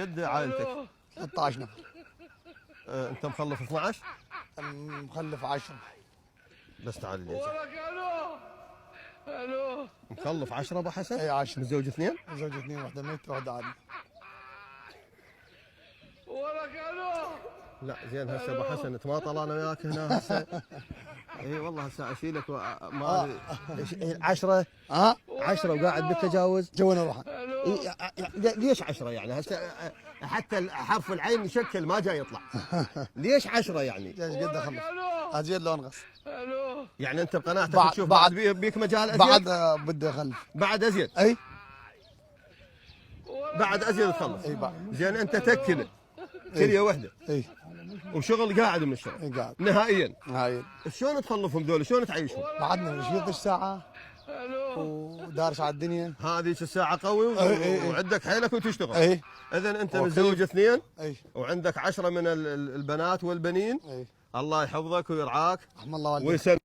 قد عائلتك؟ 13 نفر. انت مخلف 12؟ مخلف 10. بس تعال لي. الو مخلف 10 ابو حسن؟ اي 10. متزوج 2؟ متزوج 2، واحده ميته وواحده عادله. لا زين هسه ابو حسن تماطل انا وياك هنا هسه. اي والله هسه اشيلك ما 10 10 وقاعد بالتجاوز. جونا روحه. ليش 10 يعني هسه حتى حرف العين يشكل ما جاي يطلع. ليش 10 يعني؟ ايش قد اخلص؟ ازيد لو انغص. يعني انت بقناعتك تشوف بعد بيك مجال ازيد؟ بعد بدي اخلف. بعد ازيد؟ اي بعد ازيد تخلص. اي بعد. زين انت تكله كليه وحده. اي وشغل قاعد من الشغل. اي قاعد نهائيا. هاي. شلون تخلفهم ذول؟ شلون تعيشهم؟ بعدنا 12 ساعه ودارس على الدنيا. هذيك الساعة قوي وعندك حيلك وتشتغل. اي إذا أنت متزوج 2 اي وعندك 10 من البنات والبنين. اي الله يحفظك ويرعاك رحم الله والديك. ويسلمك.